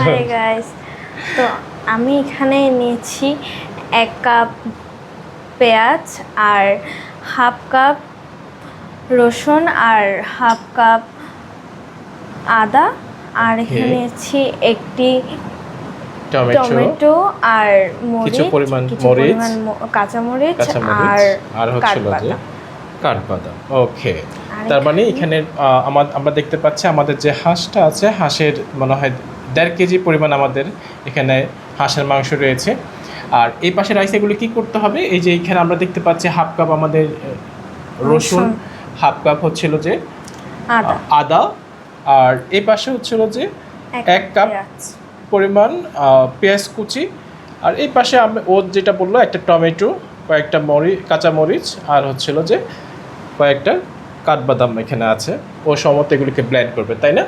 Hi guys, তো আমি এখানে নিয়েছি 1 কাপ পেঁয়াজ আর হাফ কাপ রসুন আর হাফ কাপ আদা আর এখানে নিয়েছি একটি টমেটো আর কিছু পরিমাণ কাঁচামরিচ আর হচ্ছিল যে কাঠবাদাম। ওকে, তার মানে এখানে আমরা দেখতে পাচ্ছি আমাদের যে হাঁসটা আছে, হাঁসের মনে হয় 1.5 কেজি পরিমাণ আমাদের এখানে হাঁসের মাংস রয়েছে। আর এই পাশে রাইস এগুলো কী করতে হবে, এই যে এখানে আমরা দেখতে পাচ্ছি হাফ কাপ আমাদের রসুন, হাফ কাপ হচ্ছিল যে আদা, আর এই পাশে হচ্ছিল যে 1 কাপ পরিমাণ পেঁয়াজ কুচি, আর এই পাশে ও যেটা বললো একটা টমেটো, কয়েকটা কাঁচামরিচ আর হচ্ছিল যে কয়েকটা কাঠবাদাম এখানে আছে। ও সমস্ত এগুলিকে ব্লেন্ড করবে, তাই না?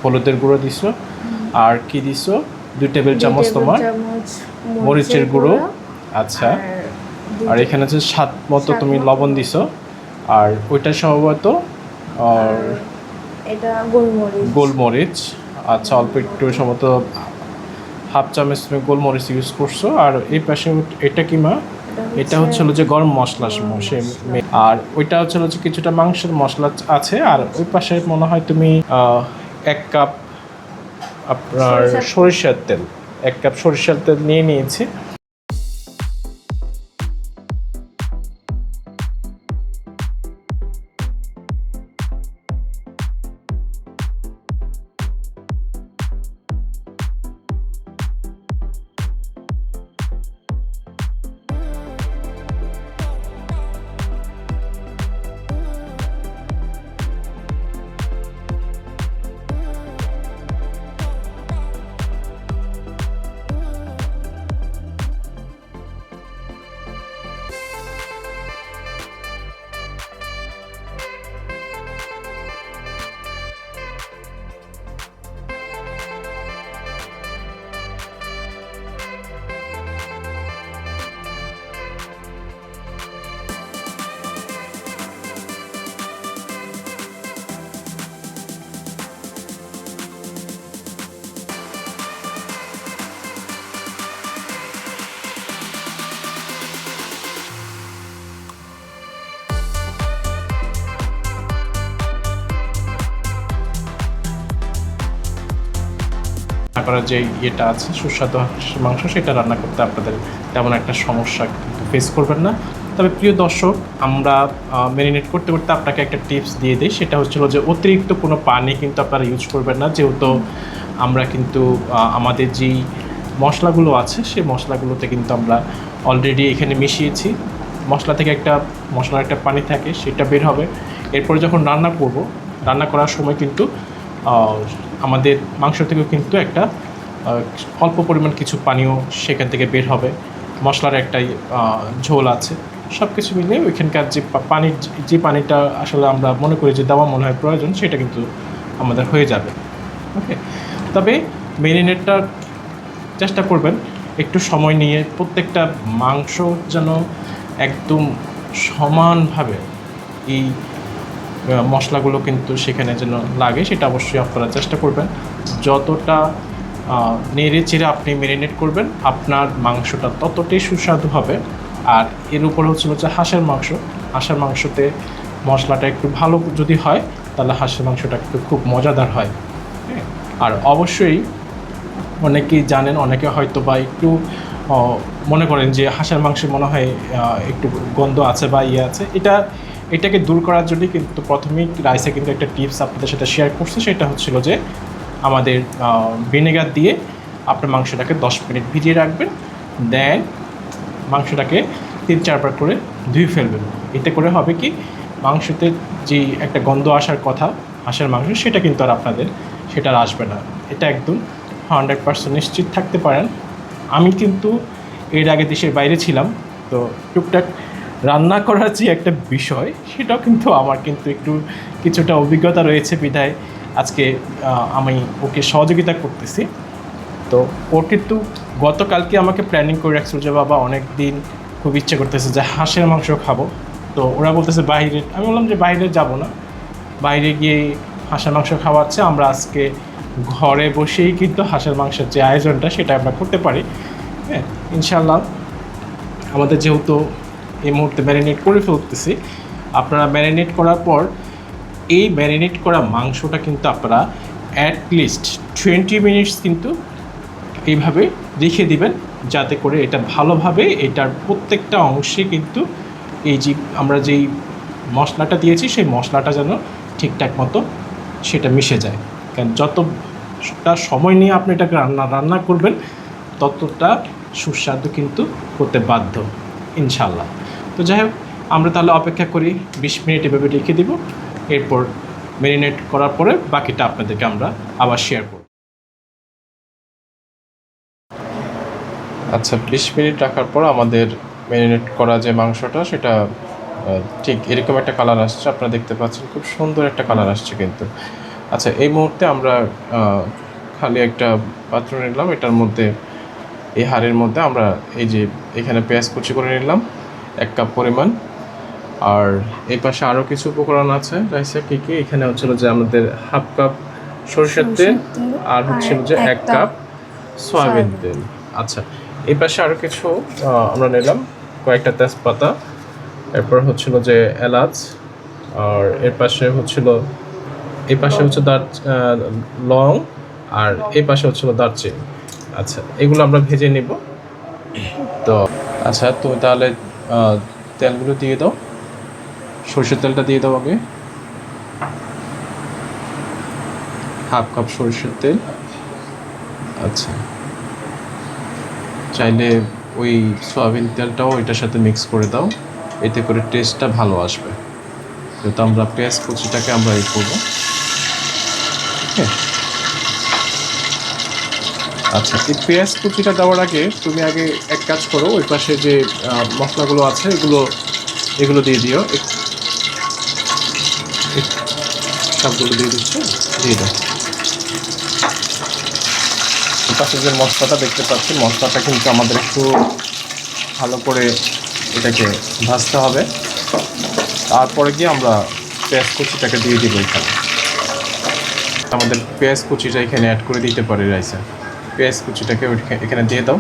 হলুদের গুঁড়ো দিছো, আর কি দিছো? 2 টেবিল চামচ তোমার মরিচের গুঁড়ো। আচ্ছা, আর এখানে হচ্ছে স্বাদ মতো তুমি লবণ দিছো, আর ওইটা সম্ভবত আর এটা গোলমরিচ। আচ্ছা, অল্প একটু সম্ভবত হাফ চামচ তুমি গোলমরিচ ইউজ করছো। আর এই পাশে এটা কি মা? এটা হচ্ছিল যে গরম মশলা, আর ওইটা হচ্ছিল যে কিছুটা মাংসের মশলা আছে। আর ওই পাশে মনে হয় তুমি 1 কাপ আপনার সরিষার তেল, 1 কাপ সরিষার তেল নিয়ে নিয়েছি। করার যে ইয়েটা আছে সুস্বাদু মাংস, সেটা রান্না করতে আপনাদের তেমন একটা সমস্যা ফেস করবেন না। তবে প্রিয় দর্শক, আমরা ম্যারিনেট করতে করতে আপনাকে একটা টিপস দিয়ে দিই, সেটা হচ্ছিল যে অতিরিক্ত কোনো পানি কিন্তু আপনারা ইউজ করবেন না, যেহেতু আমরা কিন্তু আমাদের যেই মশলাগুলো আছে সেই মশলাগুলোতে কিন্তু আমরা অলরেডি এখানে মিশিয়েছি। মশলার একটা পানি থাকে, সেটা বের হবে। এরপরে যখন রান্না করার সময় কিন্তু আমাদের মাংস থেকেও কিন্তু একটা অল্প পরিমাণ কিছু পানিও সেখান থেকে বের হবে। মশলার একটা ঝোল আছে, সব কিছু মিলিয়ে ওইখানকার যে পানিটা আসলে আমরা মনে করি যে দেওয়া মনে হয় প্রয়োজন, সেটা কিন্তু আমাদের হয়ে যাবে। ওকে, তবে ম্যারিনেটটা চেষ্টা করবেন একটু সময় নিয়ে, প্রত্যেকটা মাংস যেন একদম সমানভাবে এই মশলাগুলো কিন্তু সেখানে যেন লাগে, সেটা অবশ্যই আপনারা চেষ্টা করবেন। যতটা নেড়ে চেড়ে আপনি ম্যারিনেট করবেন, আপনার মাংসটা ততটাই সুস্বাদু হবে। আর এর উপর হচ্ছে হাঁসের মাংসতে মশলাটা একটু ভালো যদি হয়, তাহলে হাঁসের মাংসটা কিন্তু খুব মজাদার হয়। আর অবশ্যই অনেকেই জানেন, অনেকে হয়তো বা একটু মনে করেন যে হাঁসের মাংসে মনে হয় একটু গন্ধ আছে বা ইয়ে আছে, এটাকে দূর করার জন্য কিন্তু প্রথমেই রাইসে কিন্তু একটা টিপস আপনাদের সাথে শেয়ার করছি। সেটা হচ্ছিল যে আমাদের ভিনেগার দিয়ে আপনার মাংসটাকে 10 মিনিট ভিজিয়ে রাখবেন, দেন মাংসটাকে 3-4 বার করে ধুয়ে ফেলবেন। এতে করে হবে কি, মাংসতে যে একটা গন্ধ আসার কথা হাঁসের মাংস, সেটা কিন্তু আর আপনাদের সেটা আর আসবে না। এটা একদম 100% নিশ্চিত থাকতে পারেন। আমি কিন্তু এর আগে দেশের বাইরে ছিলাম, তো টুকটাক রান্না করার যে একটা বিষয়, সেটাও কিন্তু আমার কিন্তু একটু কিছুটা অভিজ্ঞতা রয়েছে বিধায় আজকে আমি ওকে সহযোগিতা করতেছি। তো ওর কিন্তু গতকালকে আমাকে প্ল্যানিং করে রাখছিল যে বাবা অনেক দিন খুব ইচ্ছে করতেছে যে হাঁসের মাংস খাবো। তো ওরা বলতেছে বাইরে, আমি বললাম যে বাইরে যাব না, বাইরে গিয়ে হাঁসের মাংস খাওয়াচ্ছে, আমরা আজকে ঘরে বসেই কিন্তু হাঁসের মাংসের যে আয়োজনটা সেটা আমরা করতে পারি। হ্যাঁ, ইনশাল্লাহ। আমাদের যেহেতু এই মুহূর্তে ম্যারিনেট করে ফেলতেছি, আপনারা ম্যারিনেট করার পর এই ম্যারিনেট করা মাংসটা কিন্তু আপনারা অ্যাটলিস্ট 20 মিনিটস কিন্তু এইভাবে রেখে দিবেন, যাতে করে এটা ভালোভাবে এটার প্রত্যেকটা অংশে কিন্তু এই যে আমরা যেই মশলাটা দিয়েছি সেই মশলাটা যেন ঠিকঠাক মতো সেটা মিশে যায়। কারণ যতটা সময় নিয়ে আপনি এটাকে রান্না করবেন, ততটা সুস্বাদু কিন্তু হতে বাধ্য ইনশাল্লাহ। তো যাই হোক, আমরা তাহলে অপেক্ষা করি 20 মিনিট এভাবে রেখে দিব। এরপর ম্যারিনেট করার পরে বাকিটা আপনাদেরকে আমরা আবার শেয়ার করব। আচ্ছা, 20 মিনিট রাখার পর আমাদের ম্যারিনেট করা যে মাংসটা, সেটা ঠিক এরকম একটা কালার আসছে, আপনারা দেখতে পাচ্ছেন, খুব সুন্দর একটা কালার আসছে কিন্তু। আচ্ছা, এই মুহূর্তে আমরা খালি একটা পাত্র নিলাম, এটার মধ্যে এই হাঁড়ির মধ্যে আমরা এই যে এখানে পেঁয়াজ কুচি করে নিলাম 1 কাপ পরিমাণ। আর এই পাশে আরও কিছু উপকরণ আছে রাইসে, কী কী, এখানে হচ্ছিল যে আমাদের 1/2 কাপ সরষের তেল, আর হচ্ছিল যে 1 কাপ সয়াবিন তেল। আচ্ছা, এই পাশে আরও কিছু আমরা নিলাম, কয়েকটা তেজপাতা, এরপর হচ্ছিল যে এলাচ, আর এর পাশে হচ্ছিল, এই পাশে হচ্ছে লং, আর এই পাশে হচ্ছিল দারচিনি। আচ্ছা, এগুলো আমরা ভেজে নিব। তো আচ্ছা, তুমি তাহলে তেলগুলো দিয়ে দাও, সরষের তেলটা দিয়ে দাও আগে, 1/2 কাপ সরষের তেল। আচ্ছা, চাইলে ওই সয়াবিন তেলটাও এটার সাথে মিক্স করে দাও, এতে করে টেস্টটা ভালো আসবে। যেহেতু আমরা পেঁয়াজ কুচিটাকে আমরা এই করবো। হ্যাঁ, আচ্ছা, এই পেঁয়াজ কুচিটা দেওয়ার আগে তুমি আগে এক কাজ করো, ওই পাশে যে মশলাগুলো আছে এগুলো দিয়ে দিও, সবগুলো দিয়ে দিচ্ছি, দিয়ে দাও। ওই পাশে যে মশলাটা দেখতে পাচ্ছি, মশলাটা কিন্তু আমাদের একটু ভালো করে এটাকে ভাজতে হবে। তারপরে গিয়ে আমরা পেঁয়াজ কুচিটাকে দিয়ে দিব এখানে। আমাদের পেঁয়াজ কুচিটা এখানে অ্যাড করে দিতে পারি রাইসে। পেঁয়াজ কুচিটাকে এখানে দিয়ে দাও,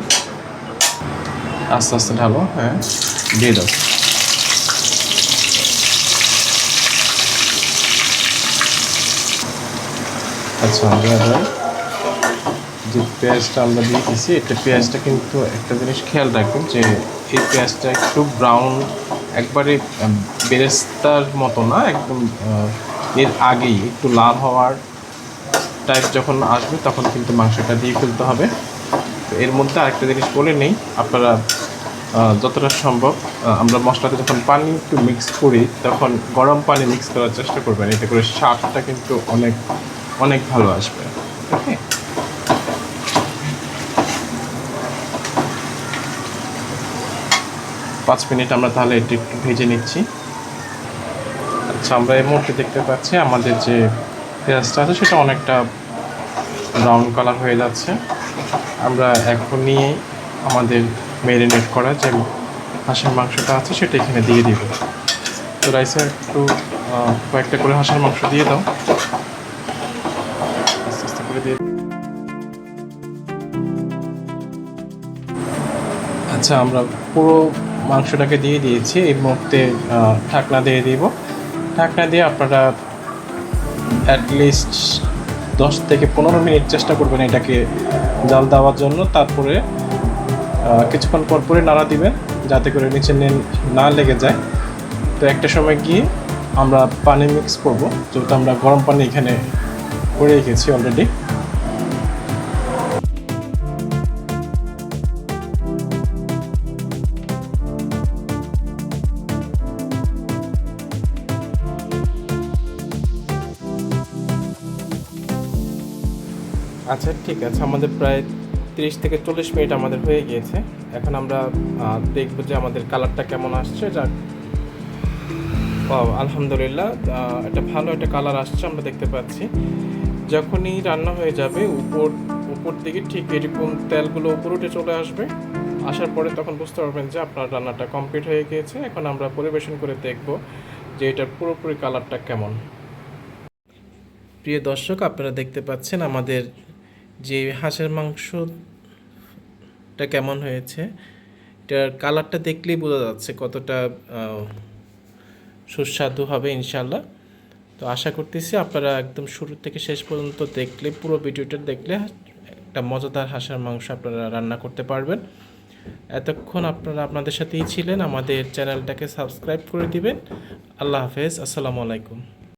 আস্তে আস্তে ঢালো। হ্যাঁ, দিয়ে দাও। আচ্ছা, আমরা যে পেঁয়াজটা আমরা দিয়ে দিচ্ছি, এটা পেঁয়াজটা কিন্তু একটা জিনিস খেয়াল রাখবেন যে এই পেঁয়াজটা একটু ব্রাউন, একবারে বেরেস্তার মতো না, একদম এর আগেই একটু লাল হওয়ার টাইপ যখন আসবে তখন কিন্তু মাংসটা দিয়ে ফেলতে হবে। তো এর মধ্যে আরেকটা জিনিস বলে নেই, আপনারা যতটা সম্ভব আমরা মশলাতে যখন পানি একটু মিক্স করি তখন গরম পানি মিক্স করার চেষ্টা করবেন, এতে করে স্বাদটা কিন্তু অনেক অনেক ভালো আসবে। ওকে, 5 মিনিট আমরা তাহলে এটি একটু ভেজে নিচ্ছি। আচ্ছা, আমরা এই মুহূর্তে দেখতে পাচ্ছি আমাদের যে পেঁয়াজটা আছে সেটা অনেকটা ব্রাউন কালার হয়ে যাচ্ছে। আমরা এখনই আমাদের ম্যারিনেট করা যে হাঁসের মাংসটা আছে সেটা এখানে দিয়ে দিব। তো রাইসে একটু কয়েকটা করে হাঁসের মাংস দিয়ে দাও, আস্তে আস্তে করে দিয়ে। আচ্ছা, আমরা পুরো মাংসটাকে দিয়ে দিয়েছি। এই মুহূর্তে ঢাকনা দিয়ে দিব। ঢাকনা দিয়ে আপনারা অ্যাটলিস্ট 10 থেকে 15 মিনিট চেষ্টা করবেন এটাকে জাল দেওয়ার জন্য। তারপরে কিছুক্ষণ পর পরে নাড়া দিবেন যাতে করে নিচে না লেগে যায়। তো একটা সময় গিয়ে আমরা পানি মিক্স করব, যেহেতু আমরা গরম পানি এখানে করে রেখেছি অলরেডি। আচ্ছা ঠিক আছে, আমাদের প্রায় 30 থেকে 40 মিনিট আমাদের হয়ে গিয়েছে। এখন আমরা দেখবো যে আমাদের কালারটা কেমন আসছে। আলহামদুলিল্লাহ, একটা ভালো একটা কালার আসছে আমরা দেখতে পাচ্ছি। যখনই রান্না হয়ে যাবে উপর দিকে ঠিক এরকম তেলগুলো উপর উঠে চলে আসবে, আসার পরে তখন বুঝতে পারবেন যে আপনার রান্নাটা কমপ্লিট হয়ে গিয়েছে। এখন আমরা পরিবেশন করে দেখব যে এটার পুরোপুরি কালারটা কেমন। প্রিয় দর্শক, আপনারা দেখতে পাচ্ছেন আমাদের যে হাঁসের মাংসটা কেমন হয়েছে। এটার কালারটা দেখলেই বোঝা যাচ্ছে কতটা সুস্বাদু হবে ইনশাল্লাহ। তো আশা করতেছি আপনারা একদম শুরু থেকে শেষ পর্যন্ত দেখলে, পুরো ভিডিওটা দেখলে একটা মজাদার হাঁসের মাংস আপনারা রান্না করতে পারবেন। এতক্ষণ আপনারা আপনাদের সাথেই ছিলেন। আমাদের চ্যানেলটাকে সাবস্ক্রাইব করে দিবেন। আল্লাহ হাফেজ, আসসালামু আলাইকুম।